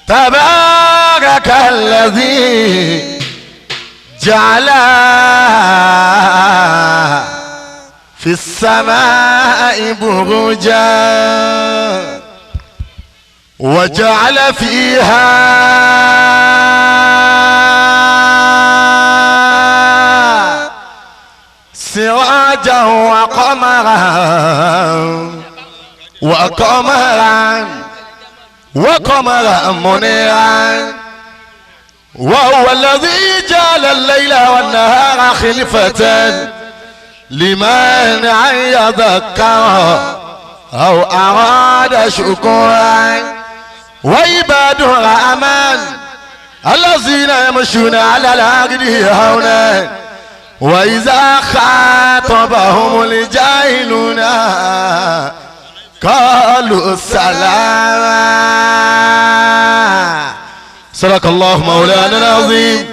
تبارك الذي جعل في السماء بروجا وجعل فيها سراجا وقمرا منيرا وهو الذي جعل الليل والنهار خلفة لمن أن يذكر أو أراد شكورا وعباد الرحمن الذين يمشون على الأرض هونا وإذا خاطبهم الجاهلون قالوا سلاما. صدق الله مولانا العظيم.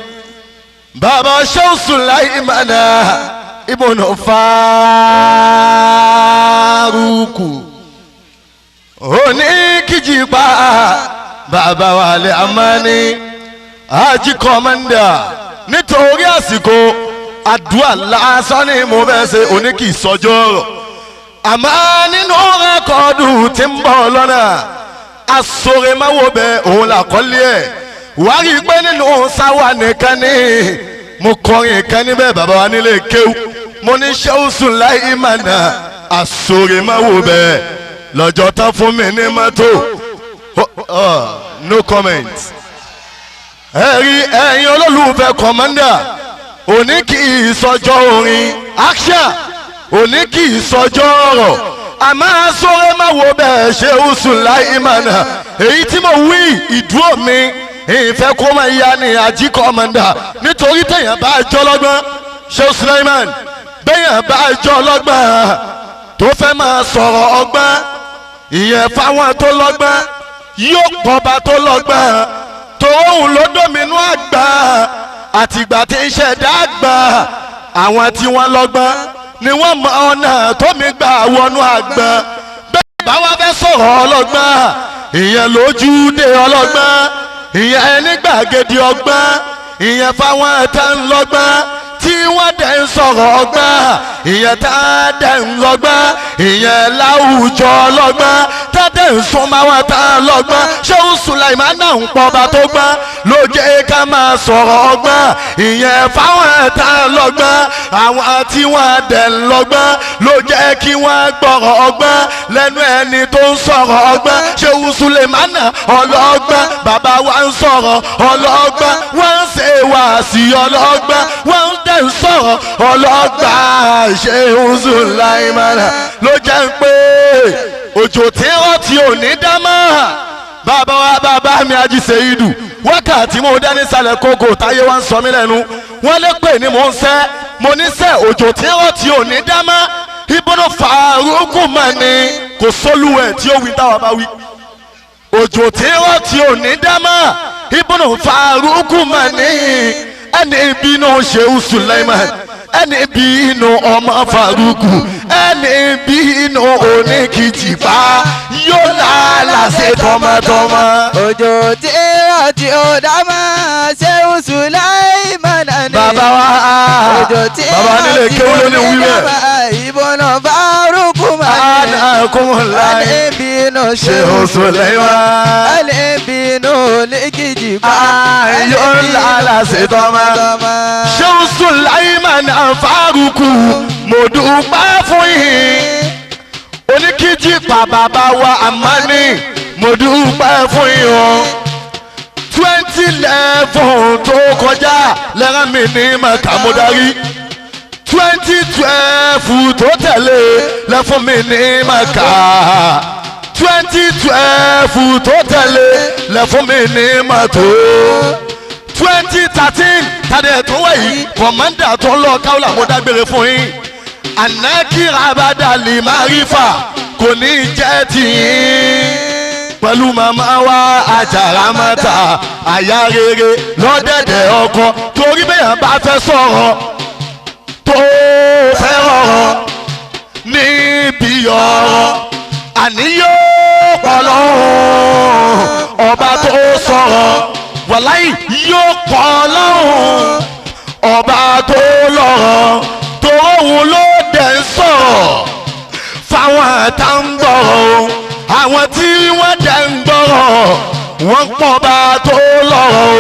بابا الشيخ سليمان ابن فاروق Onikijipa bàbá wa lè amani ají kọ́mọ́ndà nítorí àsìkò àdúrà lásán ni mo bẹ́ẹ̀ ṣe oníkì sọ́jọ́ rọ̀ àmọ́ nínú rẹ́kọ̀dù tí ń bọ̀ lọ́nà asọ̀rẹ́máwò bẹ́ẹ̀ òun làkọ́lé ẹ̀ wá rí i pé nínú sáwà nìkan ní mo kọrin kan níbẹ̀ bàbá wa nílé kéwù mo ní Sheikh Sulaimon asọ̀rẹ́máwò bẹ́ẹ̀ lọ́jọ́ tán fún mi ní mọ́tò no comment. ẹ̀yin olólùfẹ́ kọ̀mọ́ndà òní kì í sọjọ́ orin action òní kì í sọjọ́ ọ̀rọ̀ àmọ́ sọ́rẹ́ má wo bẹ́ẹ̀ Sheikh Sulaimon èyí tí mo wí ìdúró mi ìfẹ́ kó máa ya ní ají kọ̀mọ́ndà nítorí téèyàn bá jọ lọ́gbọ́n Sheikh Sulaimon béèyàn bá jọ lọ́gbọ́n tó fẹ́ máa sọ̀rọ̀ ọgbọ́n ìyẹn fáwọn tó lọ́gbọ́n yóò pọ̀ba tó lọ́gbọ́n tòun ló dóminú àgbà àtìgbà tí ń ṣẹ̀dá àgbà àwọn tí wọ́n lọ́gbọ́n ni wọ́n mọ ọ̀nà tómi gbà wọnú àgbà bẹ́ẹ̀ bá wá fẹ́ sọ̀rọ̀ ọlọ́gbọ́n ìyẹn lójú dé ọlọ́gbọ́n ìyẹn nígbàgede ọgbọ́n ìyẹn fáwọn ẹ̀tẹ́ ń lọ́gbọ́n tí wọ́n dẹ̀ ń sọ̀rọ̀ ọgbọ́n ìyẹn tá a dẹ̀ ń lọ́gbọ́n ìyẹn láwùjọ lọ́gbọ́n tá a dẹ̀ ń súnmọ́ wọn tá a lọ́gbọ́n Sheikh Sulaimon náà ń pọba tó gbọ́n ló jẹ́ ká máa sọ̀rọ̀ ọgbọ́n ìyẹn fáwọn tá a lọ́gbọ́n àwọn tí wọ́n dẹ̀ ń lọ́gbọ́n ló jẹ́ kí wọ́n gbọ́rọ̀ ọgbọ́n lẹ́nu ẹni tó ń sọ̀rọ̀ ọgbọ́n Sheikh Sulaimon ọlọ́gbọ́n bàbá wa ń sọ̀rọ̀ ọlọ́gbọ́n wọ́n ń ṣe wàásì ọlọ́gbọ́n wọ́n ń dẹ̀ ń sọ̀rọ̀ ọlọ́gbà Sheikh Sulaimon ló jẹ́ pé òjò tí wọ́n ti ò ní dá mọ́ bàbá wa bàbá mi ají Seidu wákàtí mo dání sálẹ̀ kókò táyé wá ń sọ mí lẹ́nu wọ́n lé pè ní mò ń sẹ́ mo ní sẹ́ òjò tí wọ́n ti ò ní dá mọ́ Ibn Faruq mà ní kò sólúwẹ̀ tí ó wí táwa bá wí òjò tí wọ́n ti ò ní dá mọ́ Ibn Faruq mà ní ẹni bínú Sheikh Sulaimon ẹni bínú ọmọ Faruku ẹni bínú Onikijipa yóò lálàsẹ tọmọtọmọ. òjò tí ó ti ò dá mọ́ Sheikh Sulaimon ni. bàbá wa òjò tí ó ti ò dá mọ́ Ibn Faruq mà ní. ẹni bínú Sheikh Sulaimon ẹni bínú Onikijipa yóò lálàsẹ tọmọtọmọ. Sheikh Sulaimon Faruq mo dúpẹ́ fún yín Onikijipa bàbá wa àmánì mo dúpẹ́ fún yín o 2011 tó kọjá lẹ́rán mi ní màkàmúdarí 2012 tó tẹ̀lé lẹ́fún mi ní màkà 2012 tó tẹ̀lé lẹ́fún mi ní màtó 2013 tàdé tó wẹ̀ yìí kọ̀mọ́ndà tó ń lọ káwọ́là mo dágbére fún yín ànákìrà abádàlì márífà kò ní jẹ́ tìyín pẹ̀lú màmá wa àjàrámátà àyà rere lọ́dẹ̀dẹ̀ ọkọ torí bẹ́ẹ̀ bá fẹ́ sọ̀rọ̀ tó fẹ́ rọrọ̀ níbi ọ̀rọ̀ àní yóò pọ̀ lọ́hùn ọba tó sọ̀rọ̀ wàláì yóò pọ̀ lọ́hùn ọba tó lọ́rọ̀ tó òun ló dẹ̀ ń sọ̀rọ̀ fáwọn tá ń gbọ́rọ̀ àwọn tí wọ́n dẹ̀ ń gbọ́rọ̀ wọ́n pọ̀ bá tó lọ́rọ̀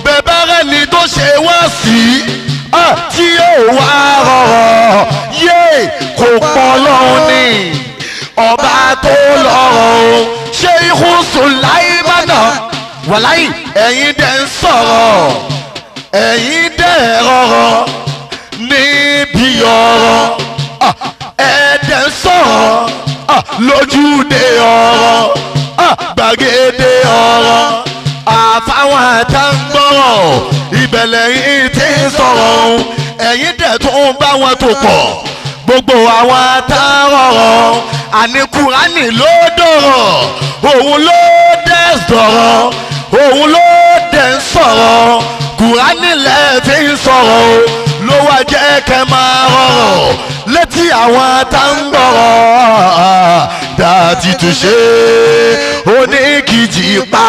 bẹ́ẹ̀ rẹ̀ ni tó ṣe wá sí tí yóò wá rọrọ̀ yé kò pọ̀ lọ́hùn ni ọba tó lọ́rọ̀ Sheikh Sulaimon wàláì ẹ̀yin dẹ̀ ń sọ̀rọ̀ ẹ̀yin dẹ̀ rọrọ̀ níbi ọ̀rọ̀ ẹ̀dẹ̀ ń sọ̀rọ̀ lójúde ọ̀rọ̀ gbàgede ọ̀rọ̀ àfáwọn àtàǹgbọ̀rọ̀ ìbẹ̀lẹ̀ yìí ti ń sọ̀rọ̀ ẹ̀yin dẹ̀ tó ń bá wọn tó pọ̀ gbogbo àwọn àtàrọ̀rọ̀ àní Kùránì ló dọ̀rọ̀ òun ló dẹ̀ sọ̀rọ̀ òun ló dẹ̀ ń sọ̀rọ̀ Kùránì lẹ́ẹ̀fí ń sọ̀rọ̀ ló wá jẹ́ kẹ́ máa rọrọ̀ létí àwọn àtàǹgbọ̀rọ̀ dàtí túnṣe Onikijipa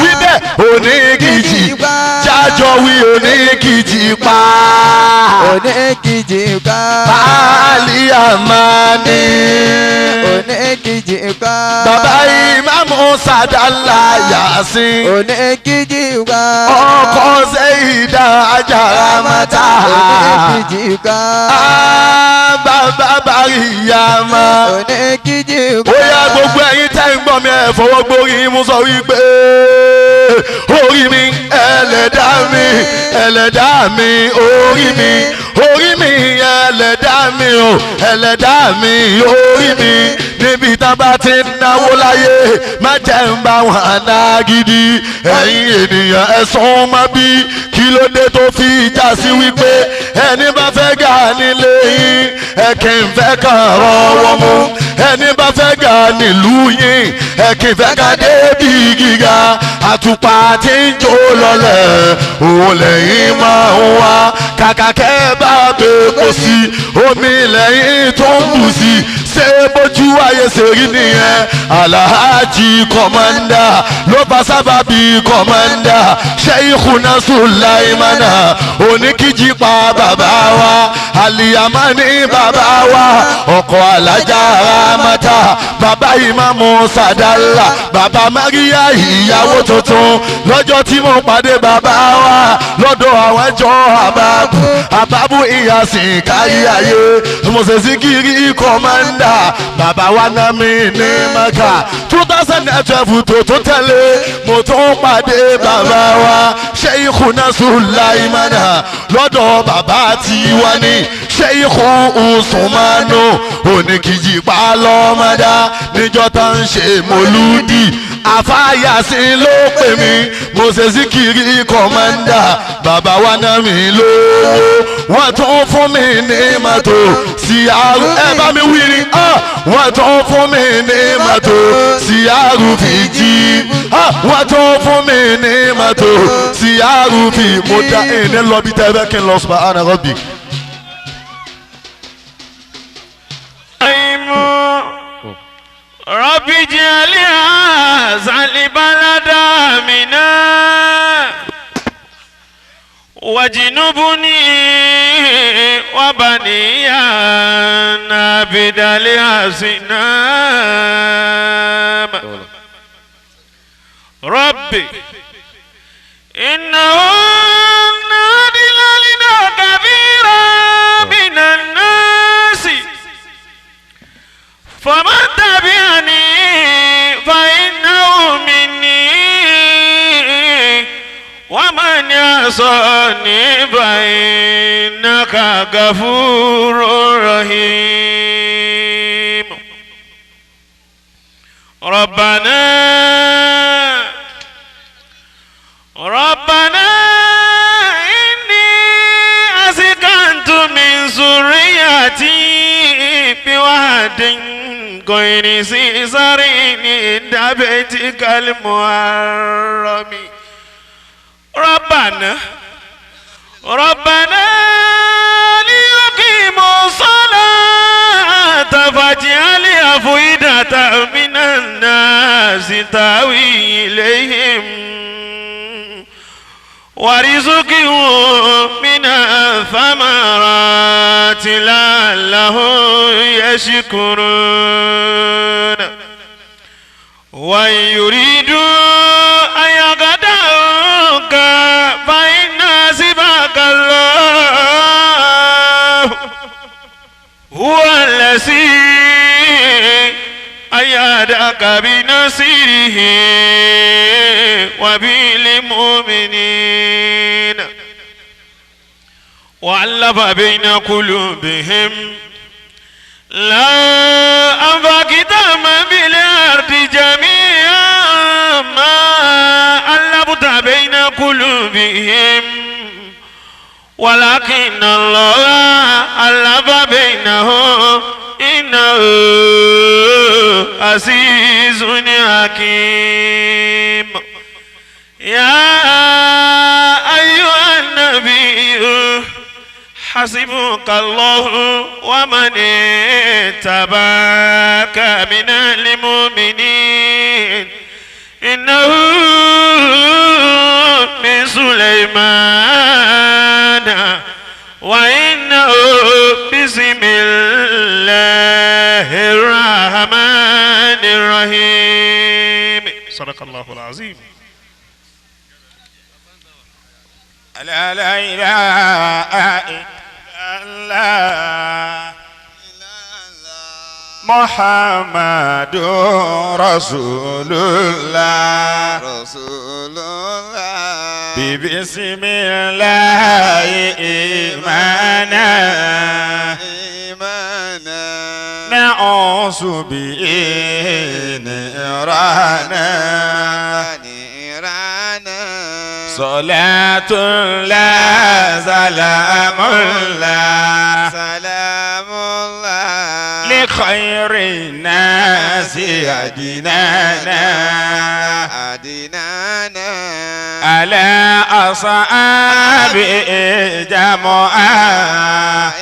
wí bẹ́ẹ̀ Onikijipa jájọ wí Onikijipa Onikijipa báàlì àmàní Onikijipa bàbá ìmáàmù Sàdálà Yàsín Onikijipa ọkọ Sẹ́yìdà Àjàrà Mátà Onikijipa bàbá Bàríyàmá Onikijipa ó yá gbogbo ẹ̀yin tẹ́ ń gbọ́ mi ẹ̀ fọwọ́ gbórí mú sọ wípé orí mi ẹlẹ́dàá mi ẹlẹ́dàá mi orí mi orí mi ẹlẹ́dàá mi o ẹlẹ́dàá mi orí mi níbi tá a bá ti ń náwó láyé má jẹ́ ń bá wọn àná gidi ẹ̀yin ènìyàn ẹ̀sùn má bí kí ló dé tó fi já sí wípé ẹni bá fẹ́ gà nílé yín ẹ̀kì ń fẹ́ kàn rọwọ́ mú ẹni bá fẹ́ gà nílùú yín ẹ̀kì ń fẹ́ kàn débi gíga àtùpà tí ń jó lọlẹ̀ òun lẹ́yìn máa ń wá kàkà kẹ́ bá bẹ́ẹ̀ kó sí omi lẹ́yìn tó ń bù sí ṣé bójú ayé ṣe rí nìyẹn Alhaji kọ́mọ́ndà ló bá sábàbí kọ́mọ́ndà Sheikhuna Sulaimon Onikijipa bàbá wa Aliyamani bàbá wa ọkọ̀ alájà Ramata bàbá ìmáàmù Sàdálà bàbá Maria ìyàwó tuntun lọ́jọ́ tí mo pàdé bàbá wa lọ́dọ̀ àwọn ẹjọ́ àbábù ìyàsìn kárí ayé mọ̀sẹ̀sí kiri kọ́mọ́ndà bàbá wa náà mi ní Mẹ́kà 2012 tó tẹ̀lé mo tún pàdé bàbá wa Sheikhuna Sulaimon lọ́dọ̀ bàbá tiwa ní Sheikh Usmanu Onikijipa lọ́mọdá níjọ́ tá ń ṣe mọ́lúdì àfáyàsí ló pè mí mo ṣe síkìrì kọ́mọ́ndà bàbá wa náà mi lówó wọ́n tún fún mi ní mọ́tò síyàrú ẹ bá mi wí ni wọ́n tún fún mi ní mọ́tò síyàrú fi jí wọ́n tún fún mi ní mọ́tò síyàrú fi mo dá ẹni lọ bí tẹ́ bẹ́ kí n lọ subhana rabbi. رب اجعل هذا البلد آمنا واجنبني وبني أن نعبد الأصنام ربي إنهن أضللن كثيرا من الناس فمن تبعني فإنه مني ومن عصاني فإنك غفور رحيم ربنا إني أسكنت من ذريتي بواد غير ذي زرع عند بيتك المحرم ربنا ليقيموا الصلاة فاجعل أفئدة من الناس تهوي إليهم ورزقهم من الثمرات لعلهم يشكرون وإن يريدوا أن يخدعوك فإن حسبك الله هو الذي أيدك بنصره وبالمؤمنين وألف بين قلوبهم لا أنفقت ما في الأرض جميعا ما ألفت بين قلوبهم ولكن الله ألف بينهم إنه عزيز حكيم يا أيها النبي حسبك الله ومن اتبعك من المؤمنين إنه من سليمان وإنه بسم الله الرحمن الرحيم صدق الله العظيم. لا لا إله إلا الله محمد رسول الله ببسم الله إيمانا نعوذ به نيرانا صلاة الله سلام الله لخير الناس أدنانا على أصحاب جمعا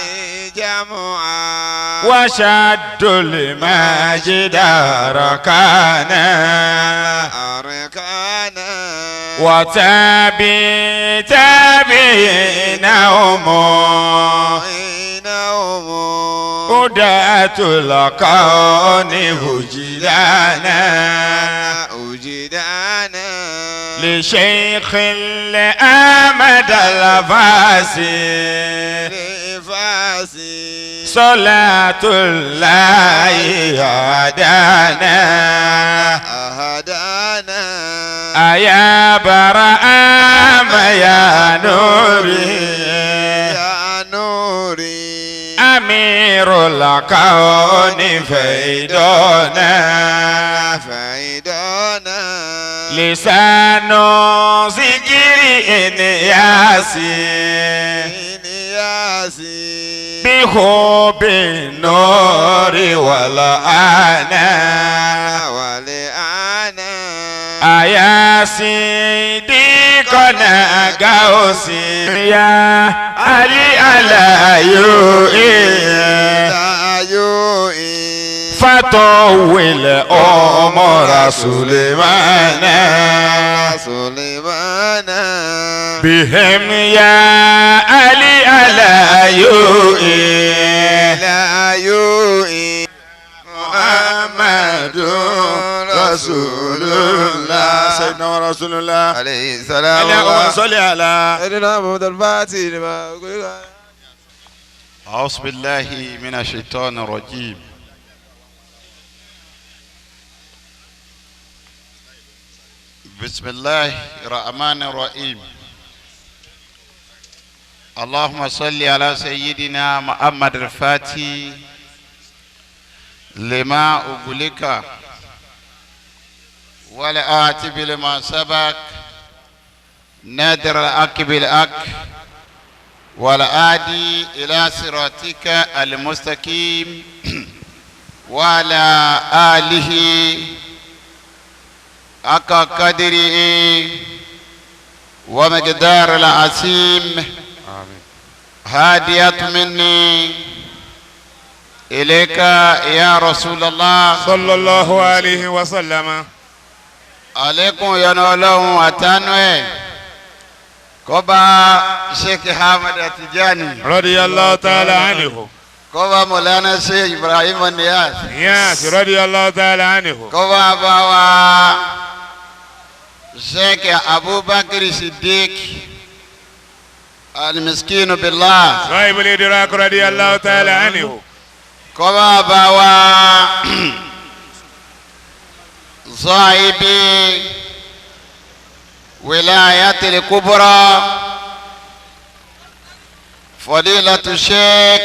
وشد المجد ركانا وتابعينهم هداة الكون وجدانا لشيخ الأمد الفاسي صلاة الله هدانا أيا برام يا نوري أمير الكون فيدونا لسان ذكر ياسين بحب النور والأنا يا صديقنا غوثي يا علي على فطول عمر سليمان بهم يا علي على محمد رسول الله سيدنا رسول الله عليه السلام. اللهم صل على سيدنا محمد الفاتح. أعوذ بالله من الشيطان الرجيم. بسم الله الرحمن الرحيم. اللهم صل على سيدنا محمد الفاتح لما أغلق والآتي لما سبق نادر الحق بالحق والآدي إلى صراطك المستقيم وعلى آله حق قدره ومقدار العظيم. هادية مني إليك يا رسول الله صلى الله عليه وسلم. عليكم يا نولهم وتنوي كوبا شيخ حامد التجاني رضي الله تعالى عنه. كوبا مولانا شيخ إبراهيم النياس ياس رضي الله تعالى عنه. كوبا باوا شيخ أبو بكر الصديق المسكين بالله صاحب الإدراك رضي الله تعالى عنه. كوبا باوا صاحبي ولاية الكبرى فضيلة الشيخ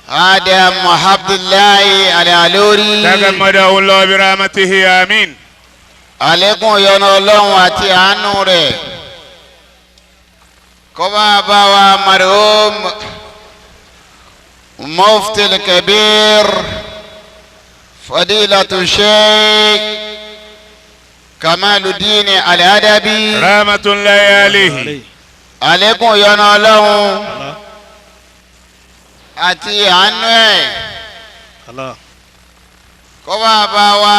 آدم عبد الله العلوري تغمده الله برحمته آمين. عليكم يا الله واتي عنوري كما باوا مرحوم مفتي الكبير فضيلة الشيخ كمال الدين الأدبي رحمة الله عليه. عليكم يا الله àti àánú ẹ̀ kó bá bá wa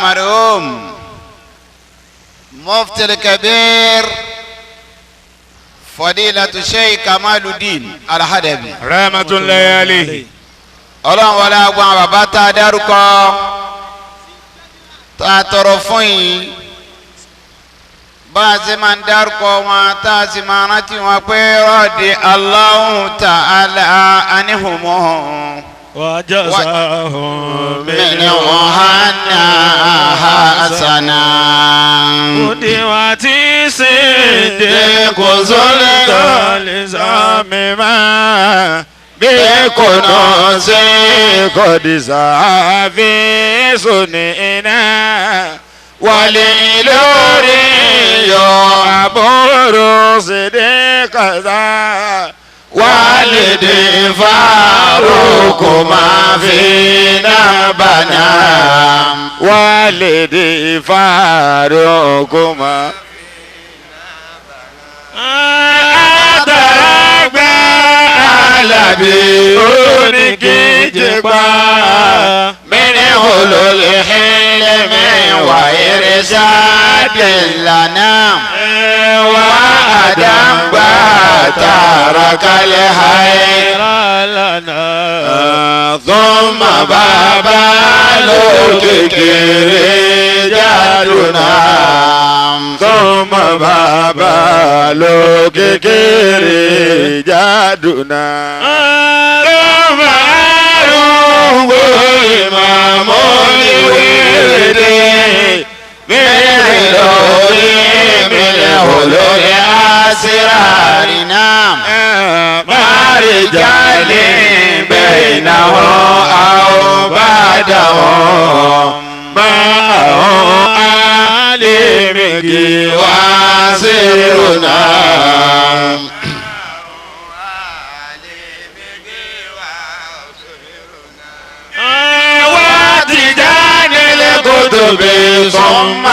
marhum mufti al-kabir fadilatu sheikh kamaluddin al-hadabi rahmatullahi alayhi. ọlọ́run wọlé agbọn bàbá tá a dárúkọ tá a tọrọ fún yìí bá a ṣe máa ń dárúkọ wọn tá a sì máa rántí wọn pé rọ́ọ̀dì Allahu ta'ala anihum wa jazahum minhum anna hasana. Udiwati siddiqu zulzamima بكنوز قد زعفي سنئنا ولإلوري يعبر صديق ذا والدي فاروق ما فينا بنا والدي فاروق ما Alabi Onikijipa mini hulul hilmi wa irshadil lana wa adam batarakal hayra lana thumma babalu kikiri jaduna thumma babalu kikiri jaduna ASIRI رجال بينه أو بعده معه علمك واسرنا واتجان الكتب ثم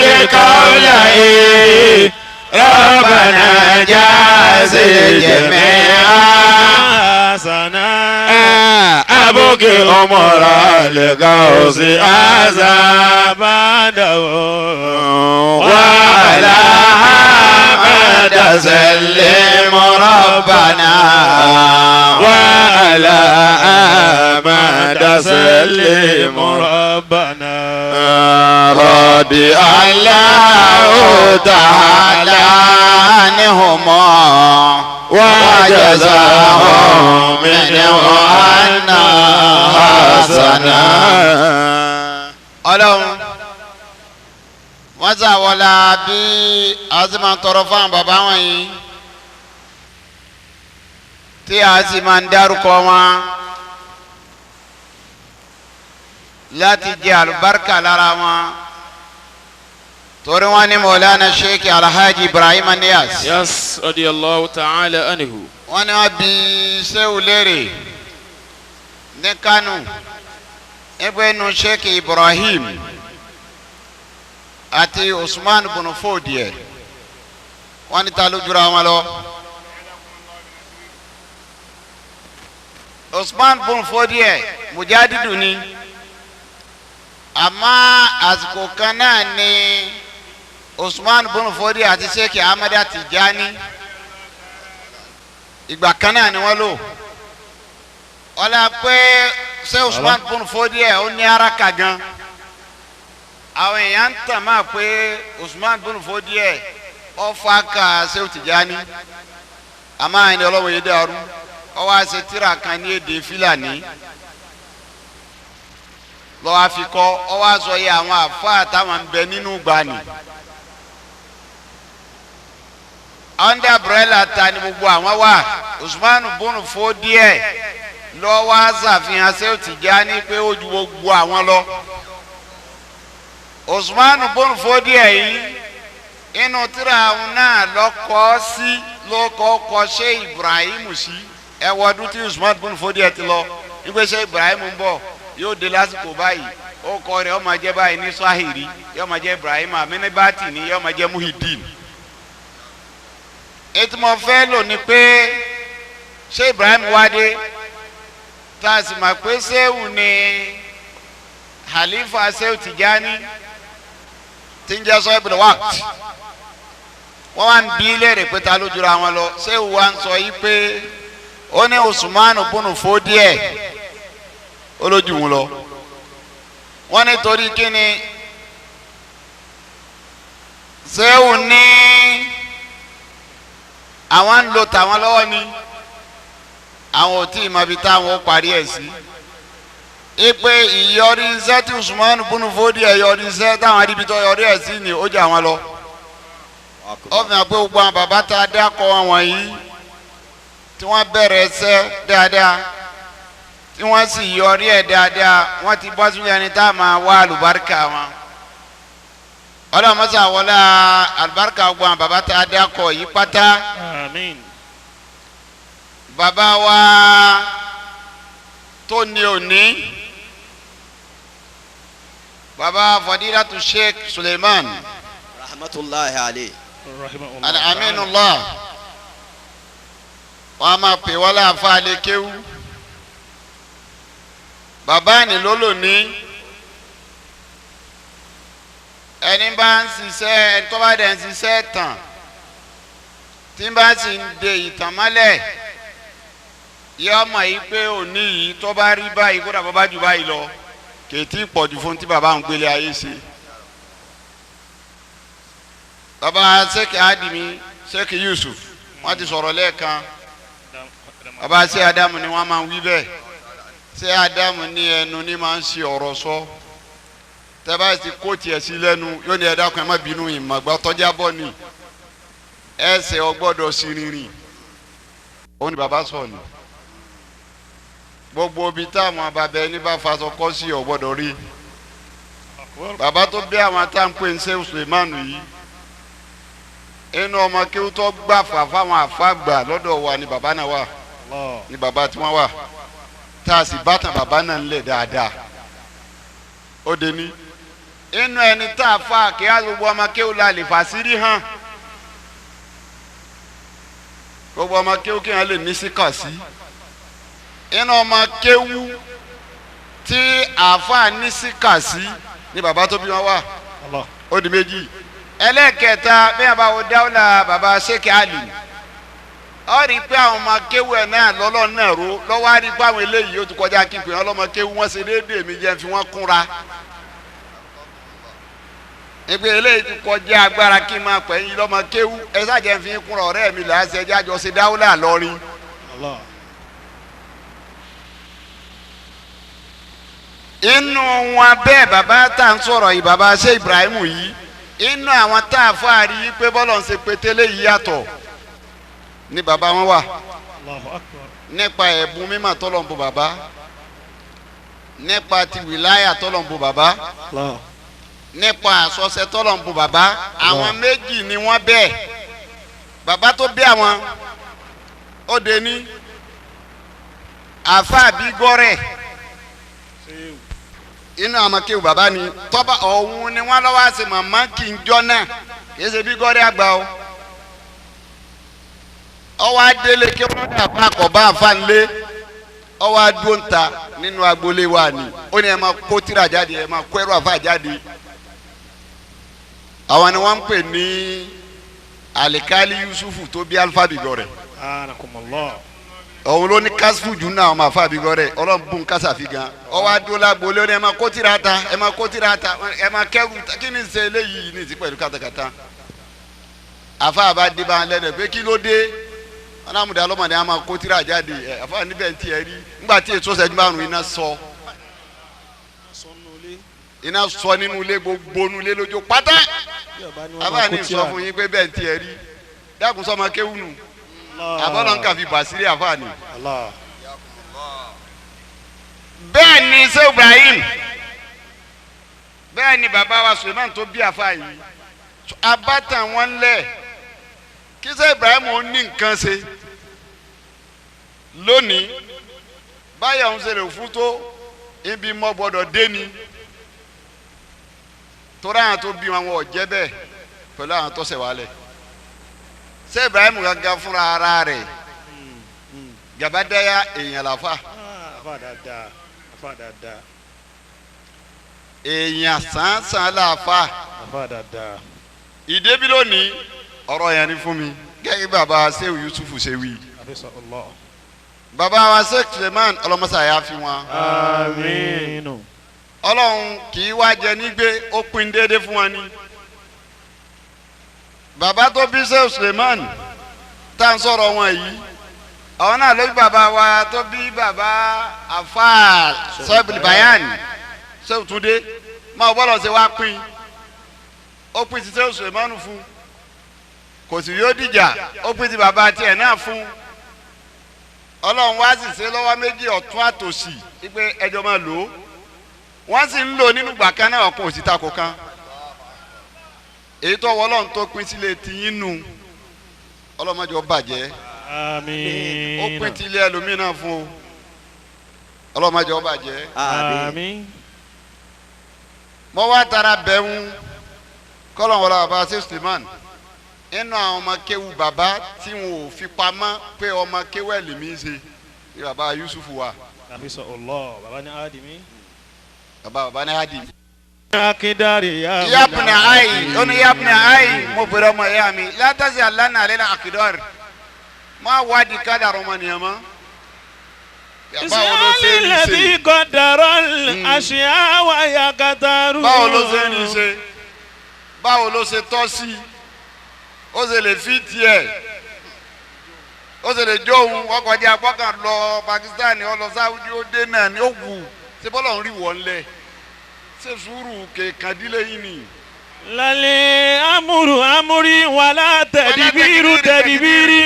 القولين ربنا جاز الجميع حسنا أبوك عمر الغوث عذاب وعلى حمد سلم ربنا وعلى حمد سلم ربنا رضي الله تعالى عنهما وجزاهم منه عنا حسنا. ọlọ́run wọ́n ṣàwọlá bí a sì máa ń tọrọ fún àwọn bàbá wọn yìí tí a sì máa ń dárúkọ wọn láti jẹ àlùbáríkà lára wọn torí wọn ní Maulana Sheikh Alhaji Ibrahim Niyas. Yes, radiyallahu ta'ala anhu. wọ́n ní wọ́n bí Shehu léèrè ní Kánò ẹgbẹ́ inú Sheikh Ibrahim àti Usman bin Fodiye wọ́n ní ta ló jura wọn lọ. Usman bun Fodiye mujadidu ni àmọ́ àsìkò kan náà ni Usman bun Fodiye àti Sheikh Ahmad Tijani ìgbà kan náà ni wọ́n lò ọlá pé Sheikh Usman bun Fodiye ó ní araka gan àwọn èèyàn ń tàn máa pé Usman bun Fodiye ó fa ka Sheikh Tijani àmọ́ àyìn ọlọ́wọ́ yìí dàrú ó wá ṣe tírà kan ní èdè Fúlàní lọ́wọ́ àfikọ́ ọ wá sọ yẹ àwọn àfáà táwọn ń bẹ nínú gbani under umbrella ta ni gbogbo àwọn wà Usman bun Fodiye lọ́wọ́ àṣàfihàn Sheikh Tijani pé ó ju gbogbo àwọn lọ Usman bun Fodiye yìí inú tírà àwọn náà lọ́kọ́ sí lọ́kọ́ ṣe Ibrahim sí ẹ̀wọ̀dún tí Usman bun Fodiye ti lọ nígbà ṣe Ibrahim ń bọ̀ yóò dé lásìkò báyìí ó kọ rẹ̀ ó máa jẹ́ báyìí ní Swahili yóò máa jẹ́ Ibrahim aminibati ni yóò máa jẹ́ Muhyiddin. ètò mo fẹ́ lò ní pé ṣé Ibrahim wádé tá a sì máa pé Ṣéhù ni Khalifa Sheikh Tijani tí ń jẹ́ Sahibul Waqt wọ́n wá ń bí léèrè pé ta ló jura wọn lọ Ṣéhù wa ń sọ yìí pé ó ní Usman bun Fodiye olójú wọn lọ wọ́n ní torí kíni Ṣéhù ní àwọn ń lo tàwọn lọ́wọ́ ni àwọn ò tí ì mọ ibi táwọn ó parí ẹ̀ sí ipe ìyọrí iṣẹ́ tí Usman bun Fodiye yọrí iṣẹ́ táwọn adébítọ́ yọrí ẹ̀ sí ni ó jà wọn lọ ó fi hàn pé gbogbo àwọn bàbá tá a dákọ̀ wọn wọ̀nyí tí wọ́n bẹ̀rẹ̀ ẹsẹ̀ dáadáa tí wọ́n sì yọrí ẹ̀ dáadáa wọ́n ti bọ́ sílẹ̀ ẹni tá a máa wá àlùbáríkà wọn ọlọ́mọsá wọlé àlùbáríkà gbogbo àwọn bàbá tá a dákọ̀ yìí pátá Àmín. bàbá wa tó ní òní bàbá Fadilatu Sheikh Sulaimon rahmatullahi alayhi. al-aminullah wọ́n a máa pè wọ́n láàfáà àlékéwú bàbá ni lólò ní ẹni bá ń ṣiṣẹ́ ẹni tó bá dẹ̀ ń ṣiṣẹ́ tàn tí bá sì ń de ìtàn mọ́lẹ̀ yọ ọmọ yìí pé òní yìí tó bá rí báyìí kó dàbọ̀ bá jù báyìí lọ kèétí pọ̀jù fún tí bàbá ń gbélé ayé ṣe. bàbá Sheikh Adimi Sheikh Yusuf wọ́n ti sọ̀rọ̀ lẹ́ẹ̀kan bàbá ṣé Adamu ni wọ́n máa ń wí bẹ́ẹ̀ ṣé Adamu ní ẹnu ní máa ń ṣe ọ̀rọ̀ sọ tẹ́bá ti kó tiẹ̀ sí lẹ́nu yóò ní ẹ dákun ẹ má bínú ìmọ̀gbà tọ́já bọ́ ni ẹsẹ̀ ọgbọ́dọ̀ sí rìnrìn òun ni bàbá sọ ni gbogbo ibi táwọn bàbá ẹni bá faṣọ kọ́ sí ọgbọ́dọ̀ rí bàbá tó bí àwọn táǹpé ń ṣe Sulaimon yìí inú ọmọ kí ó tó gbàfà fáwọn àfàgbà lọ́dọ̀ wa ni bàbá náà wà ni bàbá tí wọ́n wà tá a sì bá tàn bàbá náà ńlẹ̀ dáadáa ó dé ní inú ẹni tá a fà kí á gbogbo ọmọ kí ó la lè fà sírí hàn gbogbo ọmọ kí ó kí wọn lè ní síkà sí inú ọmọ kéwú tí àáfà ní síkà sí ni bàbá tó bí wọn wà ó di méjì ẹlẹ́kẹta bí wọn bá wo dáwọ́lá bàbá Sheikh Ali ọ rí i pé àwọn ọmọ kéwú ẹ̀ náà lọ́lọ́ náà ro lọ́wọ́ á rí i pé àwọn eléyìí ó ti kọjá kí n pè wọ́n lọ́mọ kéwú wọ́n ṣe déédéé mi jẹ́ fi wọ́n kúnra ìpè eléyìí ti kọjá agbára kí n máa pè yín lọ́mọ kéwú ẹ ṣàjẹ́ fi kúnra ọ̀rẹ́ mi là á ṣe ẹjẹ́ àjọ ṣe dáwọ́lá lọ́rin. inú wọn bẹ́ẹ̀ bàbá tá à ń sọ̀rọ̀ yìí bàbá ṣe Ibrahim yìí inú àwọn tá a fọ́ àrí yìí pé bọ́lọ̀ ń ṣe pétélé yìí yàtọ̀ ni bàbá wọn wà nípa ẹ̀bùn mímọ̀ tọ́lọ̀ ń bo bàbá nípa ti wìláyà tọ́lọ̀ ń bo bàbá nípa àsọsẹ tọ́lọ̀ ń bo bàbá àwọn méjì ni wọ́n bẹ́ẹ̀ bàbá tó bí àwọn ó de ní àfa bí gọ́rẹ̀ inú àwọn kéwù bàbá ni tọ́ba ọ̀hún ni wọ́n lọ́wọ́ àti màmá kì í jọ náà kì í ṣe bí gọ́rẹ̀ àgbà o ọwọ́ adélé kí wọ́n dà fún àkọ́bá àfàǹlé ọwọ́ adóńta nínú agboolé wa ni ó ní ẹ máa kó tírà jáde ẹ máa kó ẹrù àfa jáde àwọn ni wọ́n ń pè ní alikali yusufu tó bí alifa bìgọ́ rẹ̀ òun ló ní kásífù jù náà ọmọ àfa bìgọ́ rẹ̀ ọlọ́run kásáfì gan ọwọ́ adóńlá agboolé ó ní ẹ máa kó tírà ta ẹ máa kó tírà ta ẹ máa kẹ́rù ta kí ni ṣe eléyìí ní ìsìnkú pẹ̀lú kátàkátà àfa àbá dé bá ń lẹ́nu pé kí ló dé alámùdá ọlọ́mọdé a máa kó tírà jáde ẹ àfa níbẹ̀ ti ẹ rí nígbà tí èso ṣẹ́jú márùn iná sọ nínú ilé gbogbo nínú ilé lójó pátá àfa ní sọ fún yín pé bẹ́ẹ̀ ti ẹ rí dákun sọ ma kéwù nù àbọ̀lọ́ ń kà fi bàṣírí àfa ni. bẹ́ẹ̀ ni ṣé Ibrahim bẹ́ẹ̀ ni bàbá wa Sulaimon tó bí àfa yìí abátàn wọn lẹ̀ kí ṣé Ibrahim ó ní nǹkan ṣe lónìí báyà ń ṣe lè fún tó ibi mọ́ gbọ́dọ̀ dé ni torí àwọn tó bí wọn ò jẹ́ bẹ́ẹ̀ pẹ̀lú àwọn tó ṣẹ̀ wálẹ̀ ṣé Ibrahim gangan fúnra ara rẹ̀ gàbádáyà èèyàn làfà èèyàn sàn làfà ìdébí lónìí ọ̀rọ̀ yẹn ni fún mi gẹ́gẹ́ bàbá Sheikh Yusufu ṣe wí. bàbá wa Sheikh Sulaimon ọlọ́mọṣà yà fi wọn. àmín. ọlọ́run kì í wá jẹ nígbé ó pín déédéé fún wọn ni. bàbá tó bí Sheikh Sulaimon tá à ń sọ̀rọ̀ wọn yìí àwọn náà ló bí bàbá wa tó bí bàbá afa sọ́ọ̀bìlì bayan Sheikh Túndé máa bọ́lọ̀ ṣe wá pín ó pín ti Sheikh Sulaimon fún kò sì yóò dìjà ó pín ti bàbá tiẹ̀ náà fún ọlọ́run wá sì ṣe lọ́wọ́ méjì ọ̀tún àtòsì wípé ẹjọ́ máa lò ó wọ́n sì ń lò nínú gbàkan náà ọkùn òsì takò kan èyí tó wọ ọlọ́run tó pín sílé tiyín nù ọlọ́mọdé ó bàjẹ́ àmín ó pín ti ilé ẹlòmíràn fún o ọlọ́mọdé ó bàjẹ́ àmín. mo wá tara bẹ̀rù kọ́lọ̀ wọlé bàbá Sheikh Sulaimon inú àwọn ọmọ kéwu bàbá tí wọn ò fi pamọ́ pé ọmọ kéwu ẹ̀ lèmi ṣe ní bàbá Yusufu wa. àfisọ ọlọ bàbá ní àdìmí. bàbá ní àdìmí. akidari ya. yabna ayi ó ní yabna ayi mo bẹ̀rẹ̀ ọmọ ẹ̀yà mi látàsí alánà alẹ́ la akidọ́rì má wádìí kádà rọmọnìyàn mọ́. báwo ló ṣe ń ṣe. ìsàlẹ̀ kọ́dàrọ̀ àṣìá wáyà kàtàrú. báwo ló ṣe ń ṣe báwo ló ṣe tọ́ sí ó ṣe lè fi tiẹ̀ ó ṣe lè jó òun ọkọ̀ jẹ́ agbọ́kàn lọ Pakistan ó lọ Saudi ó dé náà ni ó wù ṣé bọ́lá ń rí wọ́n lẹ̀ ṣé sùúrù kèkàndínlẹ̀ yìí ni. lálẹ́ amúrí wàlá tẹ̀díbírú tẹ̀díbírí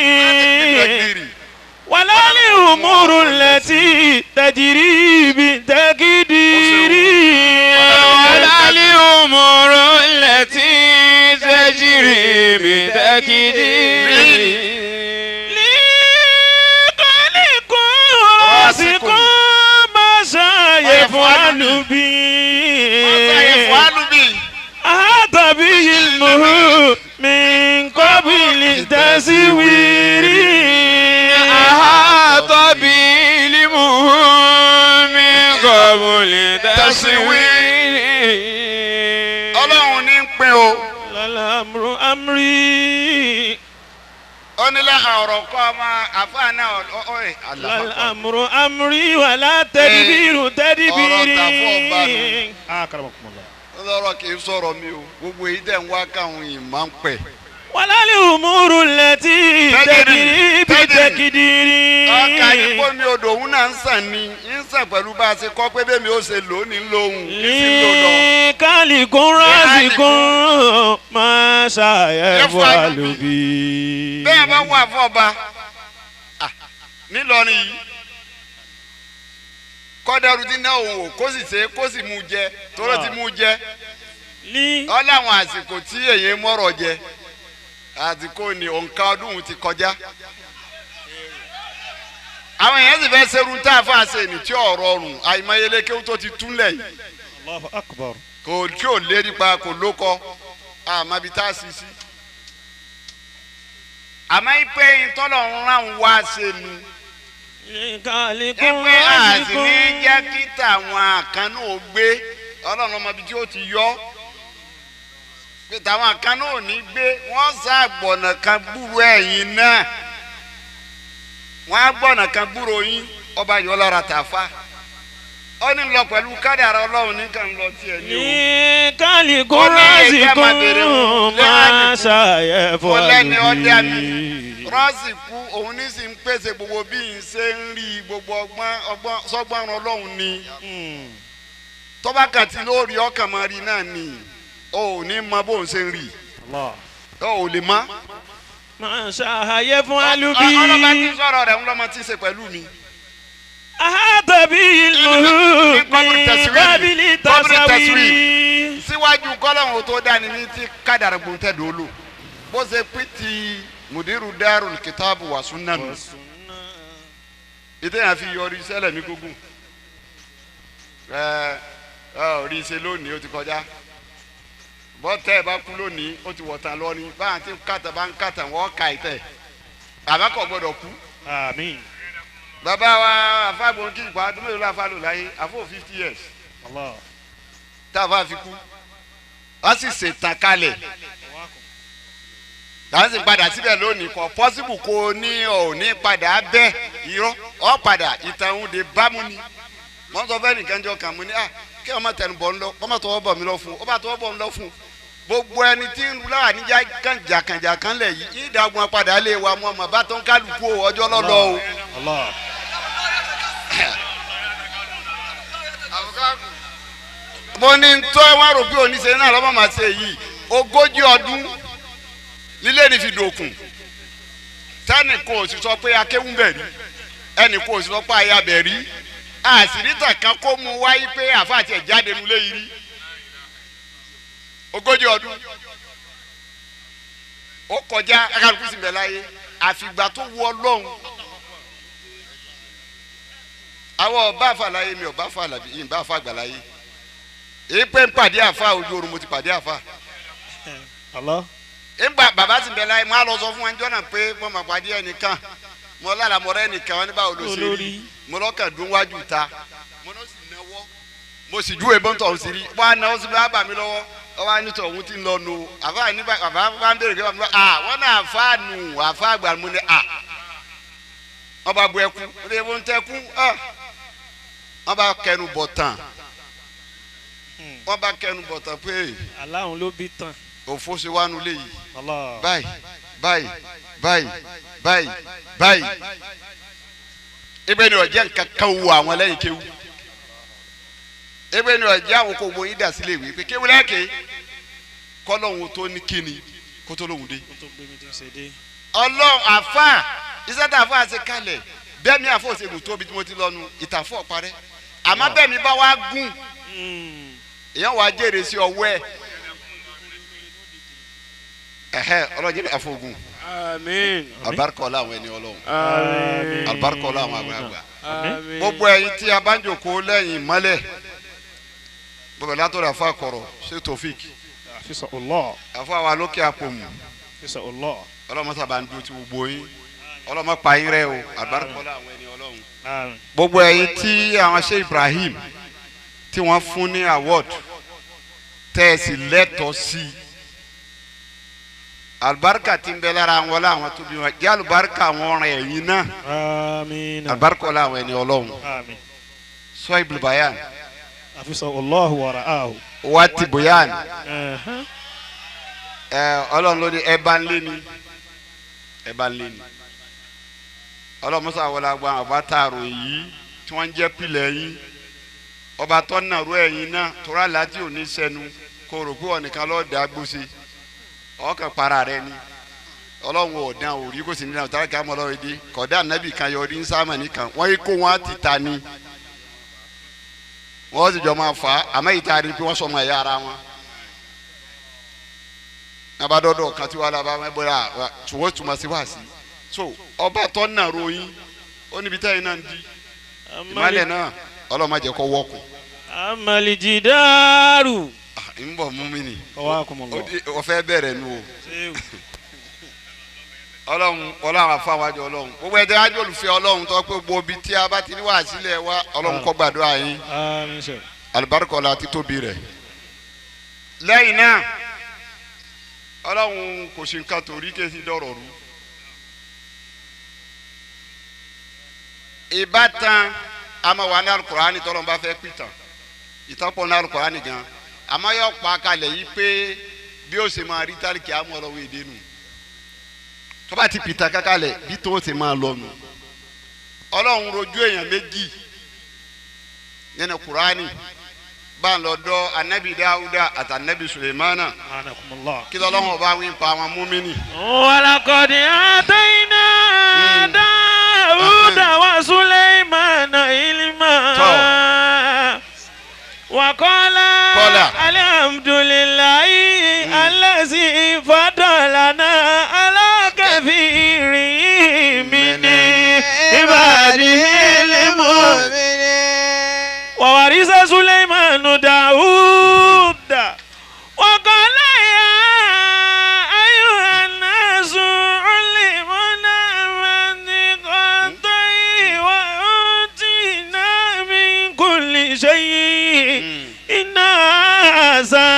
wàlálẹ́ òmùrù lẹ́tí tẹ̀jìrí bí tẹ̀kídìrí. wàlálẹ́ òmùrù lẹ́tí tẹ̀jìrí bí tẹ̀kídìrí. lẹ́kọ̀ọ́lẹ́kọ̀ọ́ يفعل بي أحاط به علمه من قبل تسويري أحاط به علمه من قبل تسويري ọlọ́run ní ń pín o. lálàmúrú amúrí. ó ní lẹ́hàn ọ̀rọ̀ kọ́ ọmọ àfáàná ọ̀ẹ́ lálàmúrú amúrí wàlá tẹ̀díbírù tẹ̀díbírí. ọ̀rọ̀ tàfọ́ ọba nù. ọlọ́rọ̀ kì í sọ̀rọ̀ mi o gbogbo èyí tẹ̀ ń wá káwọn yìí máa ń pẹ̀. wàlálẹ̀ òmùrù lẹ́tí tẹ̀dírí bí tẹ̀kídìrí. ọkà yìí kó mi odò òun náà ń sàn ni ń sàn pẹ̀lú bá a ṣe kọ́ pé bẹ́ẹ̀ mi ó ṣe lò ó ní lóhùn. ní kálíkún rásìkún máa ṣàyẹ̀wò àlùbí. bẹ́ẹ̀ bá wà fún ọba nílọrin yìí kọ́dọ̀rù tí náà òun ò kó sì ṣe kó sì mú jẹ tóró ti mú jẹ ọ láwọn àsìkò tí èyí mọ́rọ̀ jẹ àsìkò ní òǹkà ọdún ti kọjá àwọn èèyàn sì fẹ́ serun tá a fà ṣe ní tí ọ̀rọ̀ ọ̀rùn àìmọyelé kéwù tó ti túnlẹ̀ yìí Allahu Akbar. kò tí ò lérí pa kò lókọ àmọ́ ibi tá a sì sí àmọ́ ipe ìtọ́lọ̀ ń ràn wá ṣe nu ẹgbẹ́ àti ní jẹ́ kí tàwọn kan náà gbé ọlọ́run ọmọ ibi tí ó ti yọ pé tàwọn kan náà ò ní gbé wọ́n sá gbọ̀nà kan gbúrò ẹ̀yìn náà wọ́n á gbọ̀nà kan gbúrò yín ọba yọ lára tàfà ó ní lọ pẹ̀lú kádàrá ọlọ́run nìkan lọ tiẹ̀ ní o. ní kálíkù rásìkún máa ṣàyẹ̀fọ́ lẹ́ni ọdẹ mi àlùbí. rásìkú òun ní sì ń pèsè gbogbo bí n ṣe ń rí gbogbo ọgbọ́n sọ́gbọ́n ọlọ́run ni tọ́ba kàtí lórí ọkàn máa rí náà ni o ò ní mọ bó ń ṣe ń rí o ò lè mọ. máa ṣàyẹ̀fọ́ àlùbí. ọlọ́ba tí ń sọ̀rọ̀ rẹ̀ ń lọ́mọ tí ń ṣe pẹ̀lú mi. Ahatabi ilmuhu min qabili tasawiri. Síwájú kọ́lọ́hún tó dání ní ti kádàrá gbóntẹ́ dòólò bó ṣe pín ti mùdírù Darul Kitabu wa Sunnanu. Ìtẹ̀yàn fi yọrí sẹ́lẹ̀ ní gógùn. Rí iṣẹ́ lónìí ó ti kọjá. Bọ́tẹ́ ẹ̀ bá kú lónìí ó ti wọ̀tàn lọ́ni. Báyà tí kàtà bá ń kàtà wọ́n ka ìtẹ̀. Àbákọ̀ gbọ́dọ̀ kú. Àmín. Bàbá wa àfàgbọ̀n kí ìgbà ọdún mélòó la fa lò láyé àfọ̀ 50 years. Tá a bá fi kú wọ́n sì ṣètàn kalẹ̀ láti sì padà síbẹ̀ lónìí kò pọ́sibù kò ní ò ní padà bẹ́ẹ̀ irọ́ ọ́ padà ìtàn òun de bámu ni wọ́n sọ fẹ́ẹ́ nìkan jọ kàn mú ni kí wọ́n má tẹnu bọ̀ ń lọ wọ́n má tọwọ́ bọ̀ mí lọ fún un ó bá tọwọ́ bọ̀ ń lọ fún un gbogbo ẹni tí ń láwà níjà kànjà kan lẹ̀ yìí ìdàgbọ́n padà lé wa mọ́ ọmọ bá tó ń kálukú ọjọ́ lọ́lọ́ o. mo ní tọ́ wọn rò pé oníṣẹ́ náà lọ́mọ máa ṣe yìí 40 ọdún nílé ní fi dòkun tẹ́nì kò sì sọ pé akéwùn bẹ̀ rí ẹnì kò sì sọ pé aya bẹ̀ rí àṣìríta kan kó mu wáyé pé àfàtì ẹ̀ jáde nulẹ̀ yìí rí 40 ọdún ó kọjá akálukú sì bẹ̀ láyé àfìgbà tó wọ Ọlọ́run àwọn ọba àfàlàyé mi ọba àfàlàbí yìí bá àfà àgbàláyé èyí pé ń pàdé àfà ojú oorun mo ti pàdé àfà. ìgbà bàbá ti bẹ̀ láyé mo á lọ sọ fún ẹjọ́ náà pé mo máa pàdé ẹnìkan mo lára mọ̀rẹ́ ẹnìkan wọn ní báwo ló ṣe rí mo lọ́kàn dún wájú ta mo náà sì náwó mo sì júwe bọ́ńtọ̀ ọ̀hún sí rí wọ́n á náwó sí bá bà mí lọ́wọ́ wọ́n á nítọ̀ ọ̀hún ti ń lọ nu àfà ní bàbá bá ń bèrè pé wọ́n náà àfà nù àfà àgbà mo ní wọ́n bá bu ẹkú wọ́n ń tẹ́kú wọ́n bá kẹnu bọ̀ tán wọ́n bá kẹnu bọ̀ tán pé aláhùn ló bí tán òfò ṣe wá nulẹ̀ yìí báyìí báyìí báyìí báyìí báyìí ebe ni ọ̀jẹ̀ nǹkan kan wo àwọn lẹ́yìn kéwu ebe ni ọ̀jẹ̀ àwọn kò gbóyin dà sílẹ̀ ìwé pé kéwu lẹ́kẹ̀ kọ́lọ́hún tó ní kíni kó tó lóhùn dé ọlọ́run àfà iṣẹ́ tá àfà ṣe kalẹ̀ bẹ́ẹ̀ mi àfọ̀ ṣe gùn tóbi tí mo ti lọ́nu ìtàfọ̀ parẹ́ àmọ́ bẹ́ẹ̀ mi bá wá gùn èèyàn wàá jèrè sí ọwọ́ ẹ̀ ọlọ́jẹ́ bẹ́ẹ̀ àfọ̀gùn alibarika ọlá àwọn ẹni ọlọ́run alibarika ọlá àwọn àgbààgbà gbogbo ẹ̀yin tí a bá ń jòkó lẹ́yìn mọ́lẹ̀ gbogbo látọ̀rọ̀ àfọ̀ àkọ̀rọ̀ ṣe tòfík àfọ̀ àwọn alókè àpòmù ọlọ́mọ sábà ń dúró tí gbogbo yín ọlọ́mọ pa yín rẹ o alibarika ọlá àwọn ẹni ọlọ́run gbogbo ẹ̀yin tí àwọn ṣe Ibrahim tí wọ́n fún ní award tẹ́ẹ̀sì lẹ́tọ̀ọ́ sí alibarika tí ń bẹ lára àwọn ọlá àwọn tó bí wọn jẹ́ alibarika àwọn ọ̀ràn ẹ̀yìn náà alibarika ọlá àwọn ẹni ọlọ́run sọ ibùbayan wa ti boyan ọlọ́run ló ní ẹ bá ń lé ní ọlọ́run mọ́sá wọlé agbọ́n àbátàrò yìí tí wọ́n ń jẹ́ pilẹ̀ yín ọba tó ń nàró ẹ̀yìn náà tóra láti òní sẹ́nu kó rò pé ọ̀nìkan lọ́ọ́ dá gbóse ọkàn para rẹ ni ọlọ́run ọ̀dàn òrí kò sí nínú ọ̀tá kí á mọ ọlọ́run dé kọ̀dá nàbì kan yọrí ń sáàmà nìkan wọ́n yí kó wọn ti ta ni wọ́n sì jọ máa fà á àmọ́ ìta rí pé wọ́n sọ ọmọ ẹ̀yà ara wọn abádọ́dọ̀ kan tí wàá lábá mẹ́bọ́ra tùwọ́ tùmọ̀ sí wá sí so ọba tó ń nàró yín ó níbi tẹ́yìn náà ń di ìmọ̀lẹ̀ náà ọlọ́mọ jẹ́ kó wọ́kùn. amalijidaru. n bọ̀ mú mi ni ọwọ́ àkùnmọ̀lọ́. o fẹ́ bẹ̀rẹ̀ nu o ọlọ́run ọlọ́run àfáwájú ọlọ́run gbogbo ẹ̀dẹ́ ájú olùfẹ́ ọlọ́run tó pé gbogbo ibi tí a bá ti ní wá sílẹ̀ wá ọlọ́run kó gbàdúrà yín alibarika ọlá títóbi rẹ̀. lẹ́yìn náà ọlọ́run kò sí nǹkan torí kéésì dọ̀rọ̀ rú. ìbátan àmọ́ wà ní alukurani tọ́lọ́n bá fẹ́ pìtàn ìtọ́pọ̀ ní alukurani gan àmọ́ yóò pa kalẹ̀ yìí pé bí ó ṣe máa rí tálíkì àmọ́ ọlọ́wọ́ èdè nù tó bá ti pìtàn kakalẹ̀ bí tó ṣe máa lọ nù. ọlọ́run rojú èèyàn méjì nínú kurani bá ń lọ dọ́ anabi Dáúdà àti anabi Sulaimana kí lọ́lọ́run ọba wí pa àwọn múmínì. walaqad atayna Dáúdà wa Sulaimana ilma wa qala alhamdulillahi allazi fadalana ala kathirin min ibadihil mu'minin. wa warisa Sulaimanu Dáúdà wa qala ya ayyuhan nasu ulimna mantiqan wa utina min kulli shay'in inna hadha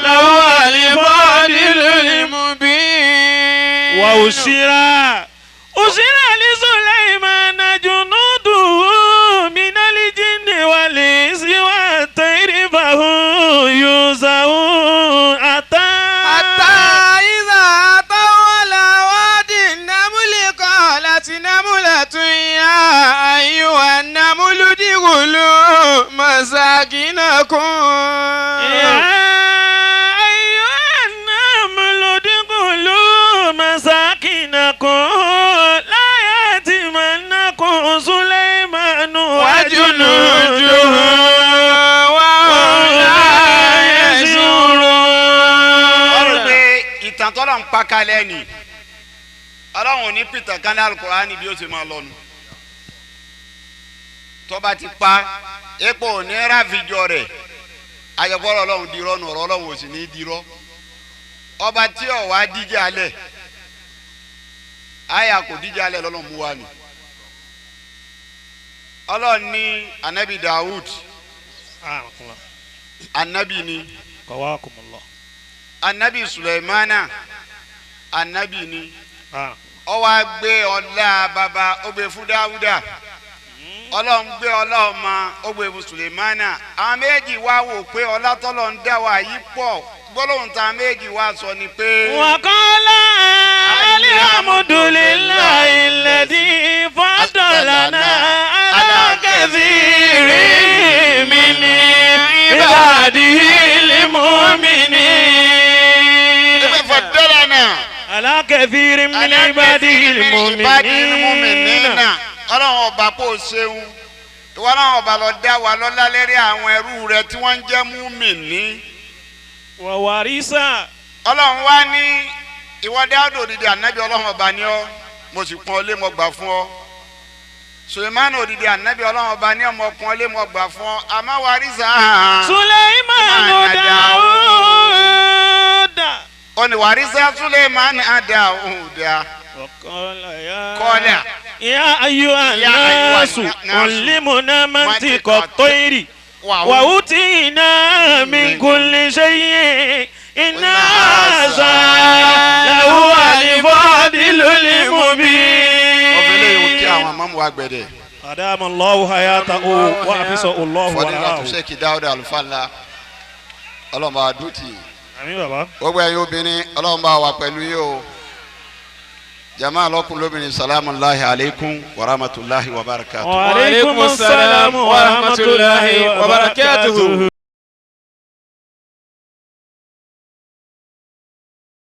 lahuwa al-fadlul mubin. wa usira li Sulaimana junuduhu min al-jinni wal insi wat tayri fahum yuzawun hatta إذا طول وادي النمل قالت نملة يا أيها النمل ادخلوا مساكنكم لا يأتمنكم سليمان وجنوده وهم لا يشعرون. ọ̀rọ̀ pé ìtàn tọ́lọ̀ ń pa kalẹ̀ ni ọlọ́run ò ní pìtàn kan ní alukurani bí ó ṣe máa lọ nù. tọ́ba ti pa epo ò ní ráfíjọ rẹ̀ ayọ̀bọ̀rọ̀ ọlọ́run dirọ́ nù ọ̀rọ̀ ọlọ́run ò sì ní dirọ́. ọba tí ò wá díjà alẹ̀ àyà kò díjà alẹ̀ lọ́lọ́ mú wa ni. ọlọ́run ní anabi Dawud anabi ni anabi Sulaimana anabi ni ó wá gbé ọlá baba ó gbé fún Dáúdà ọlọ́run gbé ọlá ọmọ ó gbé fún Sulaimana. àwọn méjì wá wò pé ọlá tọ́lọ̀ ń dá wa yìí pọ̀ gbólóhùn tá méjì wá sọ ni pé. wa qala alhamdulillahi alladhi faddalana ala kathirin min ibadihil mu'minin. faddalana ala kathirin min ibadihil mu'minin. ọlọ́run ọba kò ṣeun ìwọ ọlọ́run ọba ló dá wa lọ́lá lérí àwọn ẹrú rẹ tí wọ́n ń jẹ́ múmìnì. wa warisa. ọlọ́run wá ní ìwọ Dáúdà òdìdí ànábì ọlọ́run ọba ni ọ́ mo sì pọ́n ọ lé mo gbà fún ọ. Sulaimana òdìdí ànábì ọlọ́run ọba ni ọmọ pọ́n ọ lé mo gbà fún ọ. àmọ́ warisa. Sulaimanu Dáúdà. ó ní warisa Sulaimana Dáúdà. kọ́lá. يا أيها الناس علمنا منطق الطير وأوتينا من كل شيء إن هذا لهو الفضل المبين. أدام الله حياته وحفظه الله ورعاه. Sheikh Dáúdà Alufala Ọlọ́run bá dùn tì. Àmín bàbá. gbogbo ẹ̀yin obìnrin Ọlọ́run bá wà pẹ̀lú yín o. jama lọkùn lóbìnrin salamu alayhi alaykum wa rahmatulahi wa barakatuhu. wa aleykum salaam wa rahmatulahi wa barakatuhu.